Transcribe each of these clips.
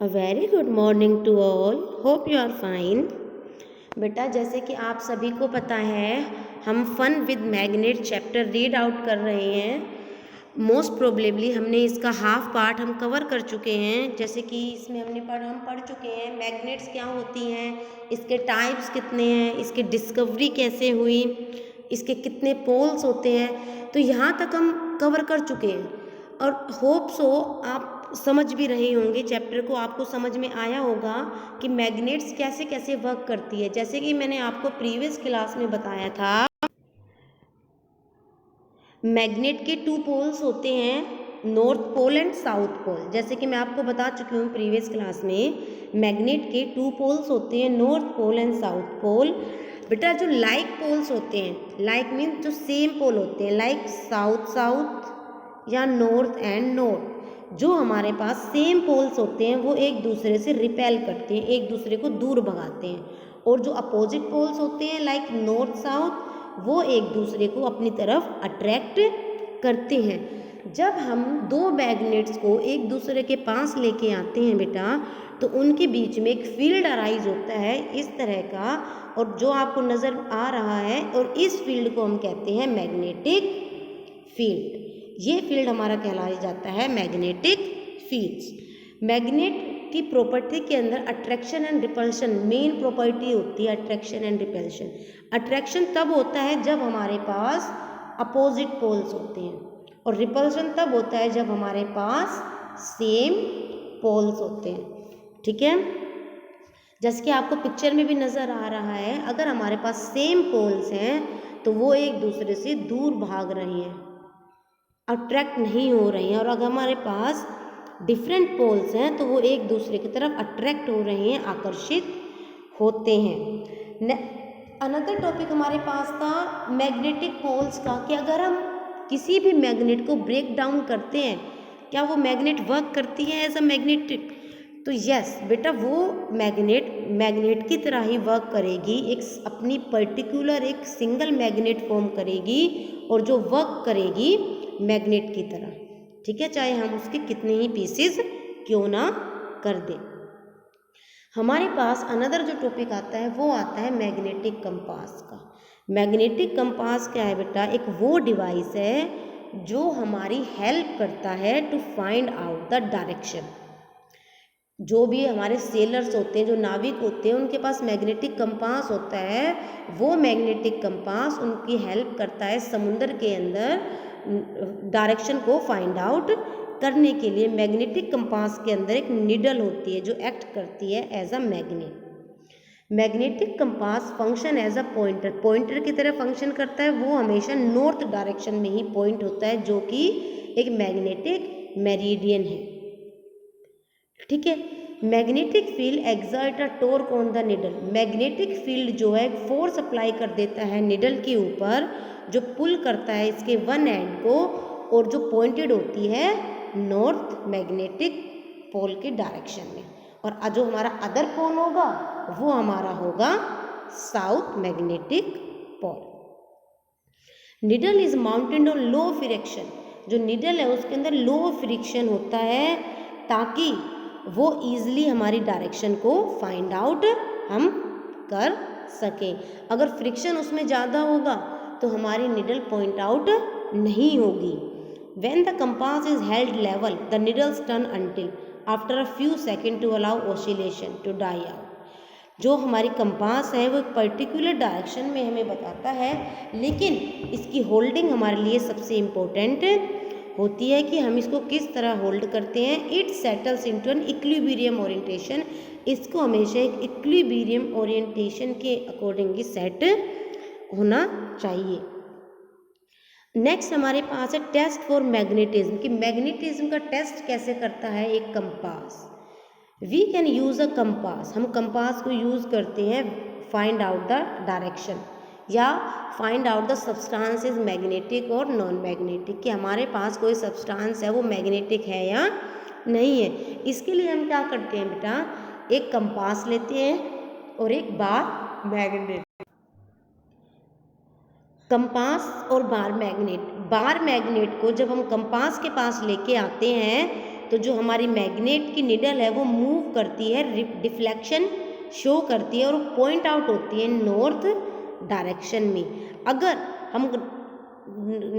A very good morning to all. Hope you are fine. बेटा जैसे कि आप सभी को पता है हम fun with magnet chapter read out कर रहे हैं। मोस्ट प्रोबेबली हमने इसका हाफ पार्ट हम कवर कर चुके हैं। जैसे कि इसमें हम पढ़ चुके हैं मैग्नेट्स क्या होती हैं, इसके टाइप्स कितने हैं, इसकी डिस्कवरी कैसे हुई, इसके कितने पोल्स होते हैं। तो यहाँ तक हम कवर कर चुके हैं और होप सो आप समझ भी रहे होंगे चैप्टर को, आपको समझ में आया होगा कि मैग्नेट्स कैसे कैसे वर्क करती है। जैसे कि मैंने आपको प्रीवियस क्लास में बताया था, मैग्नेट के 2 पोल्स होते हैं, north pole and south pole. जैसे कि मैं आपको बता चुकी हूँ प्रीवियस क्लास में, मैग्नेट के 2 पोल्स होते हैं, north pole and south pole. बेटा जो लाइक पोल्स होते हैं, लाइक मीन्स जो सेम पोल होते हैं, लाइक साउथ साउथ या नॉर्थ एंड नॉर्थ, जो हमारे पास सेम पोल्स होते हैं वो एक दूसरे से रिपेल करते हैं, एक दूसरे को दूर भगाते हैं। और जो अपोजिट पोल्स होते हैं लाइक नॉर्थ साउथ, वो एक दूसरे को अपनी तरफ अट्रैक्ट करते हैं। जब हम दो मैग्नेट्स को एक दूसरे के पास लेके आते हैं बेटा, तो उनके बीच में एक फील्ड अराइज होता है इस तरह का, और जो आपको नज़र आ रहा है, और इस फील्ड को हम कहते हैं मैग्नेटिक फील्ड। ये फील्ड हमारा कहलाया जाता है मैग्नेटिक फील्ड्स। मैग्नेट की प्रॉपर्टी के अंदर attraction and repulsion main property होती है। अट्रैक्शन एंड रिपल्शन, अट्रैक्शन तब होता है जब हमारे पास अपोजिट पोल्स होते हैं, और रिपल्शन तब होता है जब हमारे पास सेम पोल्स होते हैं। ठीक है, जैसे कि आपको पिक्चर में भी नज़र आ रहा है, अगर हमारे पास सेम पोल्स हैं तो वो एक दूसरे से दूर भाग रही हैं, अट्रैक्ट नहीं हो रही हैं। और अगर हमारे पास डिफरेंट पोल्स हैं तो वो एक दूसरे की तरफ अट्रैक्ट हो रहे हैं, आकर्षित होते हैं। अनदर टॉपिक हमारे पास था मैग्नेटिक पोल्स का, कि अगर हम किसी भी मैग्नेट को ब्रेक डाउन करते हैं, क्या वो मैग्नेट वर्क करती है एज अ मैग्नेटिक? तो यस बेटा, वो मैग्नेट की तरह ही वर्क करेगी, एक अपनी पर्टिकुलर एक सिंगल मैग्नेट फॉर्म करेगी, और जो वर्क करेगी मैग्नेट की तरह। ठीक है, चाहे हम उसके कितने ही पीसेस क्यों ना कर दें। हमारे पास अनदर जो टॉपिक आता है वो आता है मैग्नेटिक कंपास का। मैग्नेटिक कंपास क्या है बेटा? एक वो डिवाइस है जो हमारी हेल्प करता है to find out the direction. जो भी हमारे सेलर्स होते हैं, जो नाविक होते हैं, उनके पास मैग्नेटिक कंपास होता है। वो मैग्नेटिक कंपास उनकी हेल्प करता है समुद्र के अंदर डायरेक्शन को फाइंड आउट करने के लिए। मैग्नेटिक कंपास के अंदर एक निडल होती है जो एक्ट करती है as a magnet. Magnetic compass function as a pointer की तरह फंक्शन करता है। वो हमेशा नॉर्थ डायरेक्शन में ही पॉइंट होता है, जो कि एक मैग्नेटिक मेरिडियन है। ठीक है, magnetic field exert a torque on the needle. Magnetic field जो है फोर्स अप्लाई कर देता है निडल के ऊपर, जो पुल करता है इसके वन एंड को, और जो पॉइंटेड होती है नॉर्थ मैग्नेटिक पोल के डायरेक्शन में। और जो हमारा अदर पोल होगा वो हमारा होगा south magnetic pole. Needle is mounted on low friction. जो निडल है उसके अंदर लो फ्रिक्शन होता है, ताकि वो ईजिली हमारी डायरेक्शन को फाइंड आउट हम कर सकें। अगर फ्रिक्शन उसमें ज़्यादा होगा तो हमारी निडल पॉइंट आउट नहीं होगी। When the compass is held level, the needles turn until after a few seconds to allow oscillation to die out. जो हमारी कंपास है वो एक पर्टिकुलर डायरेक्शन में हमें बताता है, लेकिन इसकी होल्डिंग हमारे लिए सबसे इम्पोर्टेंट होती है कि हम इसको किस तरह होल्ड करते हैं। It settles into an equilibrium orientation. इसको हमेशा एक इक्विलिब्रियम ओरिएंटेशन के अकॉर्डिंग ही सेट होना चाहिए। नेक्स्ट हमारे पास है टेस्ट फॉर मैग्नेटिज्म, कि मैग्नेटिज्म का टेस्ट कैसे करता है एक compass. We can use a compass. हम कंपास को यूज़ करते हैं फाइंड आउट द डायरेक्शन, या find out the substance is magnetic और नॉन मैग्नेटिक, कि हमारे पास कोई सब्सटेंस है वो मैग्नेटिक है या नहीं है। इसके लिए हम क्या करते हैं बेटा, एक कंपास लेते हैं और एक बार मैग्नेट। कंपास और बार मैग्नेट को जब हम कंपास के पास लेके आते हैं तो जो हमारी मैग्नेट की निडल है वो मूव करती है, डिफ्लेक्शन शो करती है और पॉइंट आउट होती है नॉर्थ डायरेक्शन में। अगर हम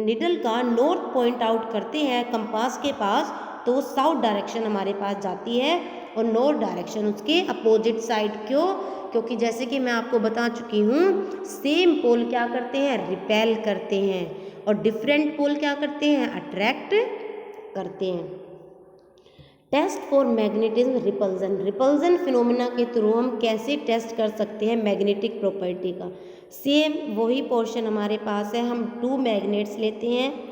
निडल का नॉर्थ पॉइंट आउट करते हैं कंपास के पास तो वो साउथ डायरेक्शन हमारे पास जाती है और नॉर्थ डायरेक्शन उसके अपोजिट साइड। क्यों? क्योंकि जैसे कि मैं आपको बता चुकी हूँ, सेम पोल क्या करते हैं, रिपेल करते हैं, और डिफरेंट पोल क्या करते हैं, अट्रैक्ट करते हैं। Test for magnetism repulsion. Repulsion phenomena के थ्रू हम कैसे टेस्ट कर सकते हैं मैग्नेटिक प्रॉपर्टी का। सेम वही पोर्शन हमारे पास है, हम 2 मैग्नेट्स लेते हैं।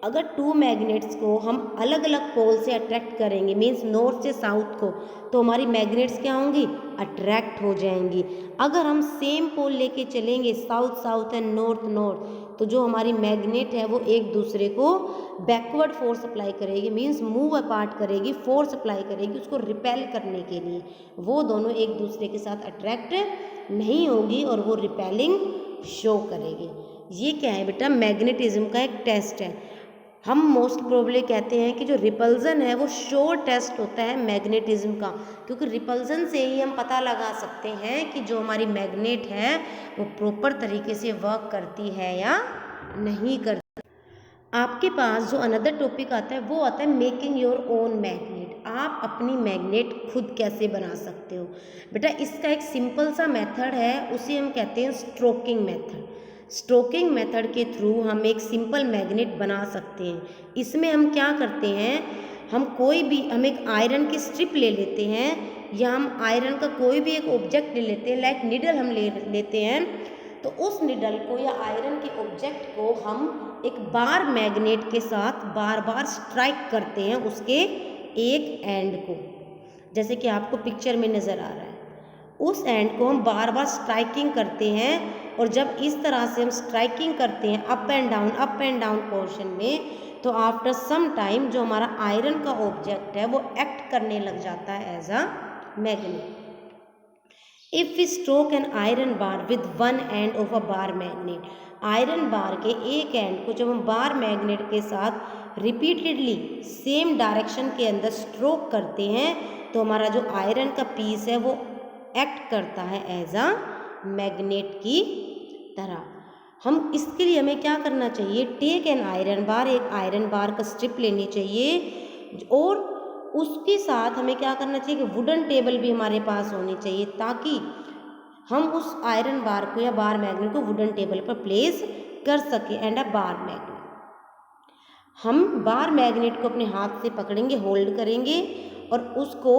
अगर 2 मैग्नेट्स को हम अलग अलग पोल से अट्रैक्ट करेंगे, मीन्स नॉर्थ से साउथ को, तो हमारी मैग्नेट्स क्या होंगी, अट्रैक्ट हो जाएंगी। अगर हम सेम पोल लेके चलेंगे, south south and north north, तो जो हमारी मैग्नेट है वो एक दूसरे को बैकवर्ड फोर्स अप्लाई करेगी, मीन्स मूव अपार्ट करेगी, फोर्स अप्लाई करेगी उसको रिपेल करने के लिए। वो दोनों एक दूसरे के साथ अट्रैक्ट नहीं होगी और वो रिपेलिंग शो करेगी। ये क्या है बेटा, मैग्नेटिज्म का एक टेस्ट है। हम मोस्ट प्रोबेबली कहते हैं कि जो रिपल्जन है वो श्योर टेस्ट होता है मैग्नेटिज्म का, क्योंकि रिपल्जन से ही हम पता लगा सकते हैं कि जो हमारी मैग्नेट है वो प्रॉपर तरीके से वर्क करती है या नहीं करती। आपके पास जो अनदर टॉपिक आता है वो आता है मेकिंग योर ओन मैग्नेट। आप अपनी मैग्नेट खुद कैसे बना सकते हो बेटा, इसका एक सिंपल सा मेथड है, उसे हम कहते हैं स्ट्रोकिंग मेथड। स्ट्रोकिंग मेथड के थ्रू हम एक सिंपल मैग्नेट बना सकते हैं। इसमें हम क्या करते हैं, हम एक आयरन की स्ट्रिप ले लेते हैं, या हम आयरन का कोई भी एक ऑब्जेक्ट ले लेते हैं, लाइक निडल हम लेते हैं। तो उस निडल को या आयरन के ऑब्जेक्ट को हम एक बार मैग्नेट के साथ बार बार स्ट्राइक करते हैं उसके एक एंड को, जैसे कि आपको पिक्चर में नज़र आ रहा है। उस एंड को हम बार बार स्ट्राइकिंग करते हैं, और जब इस तरह से हम स्ट्राइकिंग करते हैं अप एंड डाउन पोर्शन में, तो आफ्टर सम टाइम जो हमारा आयरन का ऑब्जेक्ट है वो एक्ट करने लग जाता है as a magnet. If we stroke an iron bar with one end of a bar magnet, iron bar के एक एंड को जब हम बार मैग्नेट के साथ रिपीटेडली सेम डायरेक्शन के अंदर स्ट्रोक करते हैं, तो हमारा जो आयरन का पीस है वो एक्ट करता है एज अ मैग्नेट की तरह। हम इसके लिए हमें क्या करना चाहिए, टेक एन आयरन बार, एक आयरन बार का स्ट्रिप लेनी चाहिए, और उसके साथ हमें क्या करना चाहिए कि वुडन टेबल भी हमारे पास होनी चाहिए, ताकि हम उस आयरन बार को या बार मैग्नेट को वुडन टेबल पर प्लेस कर सके। एंड अ बार मैग्नेट, हम बार मैग्नेट को अपने हाथ से पकड़ेंगे, होल्ड करेंगे, और उसको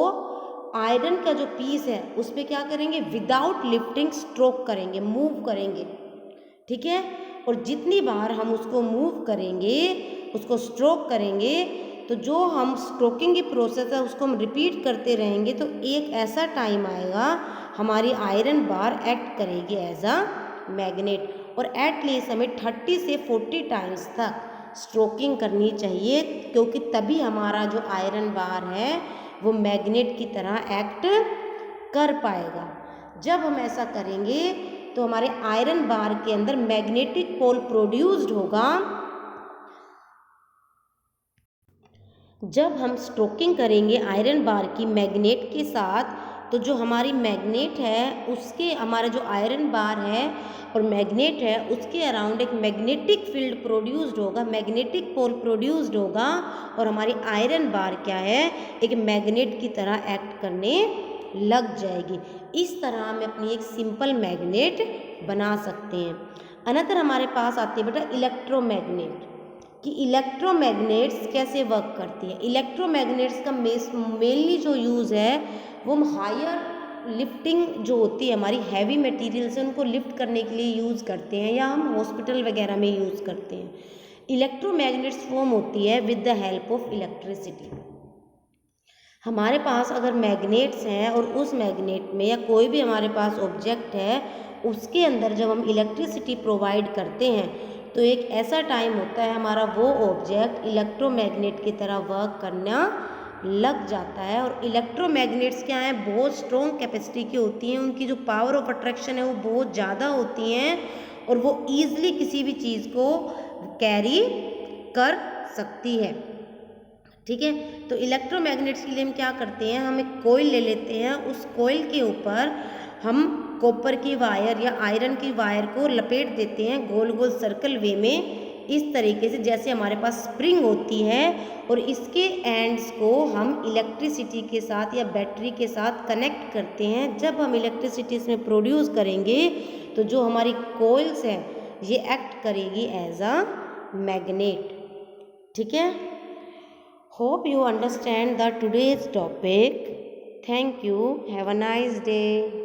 आयरन का जो पीस है उस पर क्या करेंगे, विदाउट लिफ्टिंग स्ट्रोक करेंगे, मूव करेंगे, ठीक है। और जितनी बार हम उसको मूव करेंगे, उसको स्ट्रोक करेंगे, तो जो हम स्ट्रोकिंग की प्रोसेस है उसको हम रिपीट करते रहेंगे, तो एक ऐसा टाइम आएगा हमारी आयरन बार एक्ट करेगी एज अ मैग्नेट। और एटलीस्ट हमें 30 से 40 टाइम्स तक स्ट्रोकिंग करनी चाहिए, क्योंकि तभी हमारा जो आयरन बार है वो मैग्नेट की तरह एक्ट कर पाएगा। जब हम ऐसा करेंगे तो हमारे आयरन बार के अंदर मैग्नेटिक पोल प्रोड्यूस्ड होगा। जब हम स्ट्रोकिंग करेंगे आयरन बार की मैग्नेट के साथ, तो जो हमारी मैग्नेट है उसके, हमारा जो आयरन बार है और मैग्नेट है उसके अराउंड एक मैग्नेटिक फील्ड प्रोड्यूस्ड होगा, मैग्नेटिक पोल प्रोड्यूस्ड होगा, और हमारी आयरन बार क्या है, एक मैग्नेट की तरह एक्ट करने लग जाएगी। इस तरह हम अपनी एक सिंपल मैग्नेट बना सकते हैं। अनदर हमारे पास आती है बेटा इलेक्ट्रोमैग्नेट, कि इलेक्ट्रोमैग्नेट्स कैसे वर्क करती है। इलेक्ट्रोमैग्नेट्स का मेनली जो यूज़ है वो हम हायर लिफ्टिंग जो होती है हमारी हैवी मटेरियल से उनको लिफ्ट करने के लिए यूज़ करते हैं, या हम हॉस्पिटल वगैरह में यूज़ करते हैं। इलेक्ट्रोमैग्नेट्स फॉर्म होती है with the help of electricity. हमारे पास अगर मैग्नेट्स हैं और उस मैग्नेट में या कोई भी हमारे पास ऑब्जेक्ट है उसके अंदर जब हम इलेक्ट्रिसिटी प्रोवाइड करते हैं, तो एक ऐसा टाइम होता है हमारा वो ऑब्जेक्ट इलेक्ट्रोमैग्नेट की तरह वर्क करना लग जाता है। और इलेक्ट्रोमैग्नेट्स क्या हैं, बहुत स्ट्रॉन्ग कैपेसिटी की होती हैं, उनकी जो पावर ऑफ अट्रैक्शन है वो बहुत ज़्यादा होती हैं, और वो ईज़िली किसी भी चीज़ को कैरी कर सकती है। ठीक है। तो इलेक्ट्रोमैग्नेट्स के लिए हम क्या करते हैं, हम एक कोयल ले लेते हैं, उस कोयल के ऊपर हम कॉपर की वायर या आयरन की वायर को लपेट देते हैं गोल गोल सर्कल वे में, इस तरीके से जैसे हमारे पास स्प्रिंग होती है, और इसके एंड्स को हम इलेक्ट्रिसिटी के साथ या बैटरी के साथ कनेक्ट करते हैं। जब हम इलेक्ट्रिसिटी इसमें प्रोड्यूस करेंगे तो जो हमारी कोयल्स है ये एक्ट करेगी एज अ मैग्नेट। ठीक है। Hope you understand the today's topic. Thank you. Have a nice day.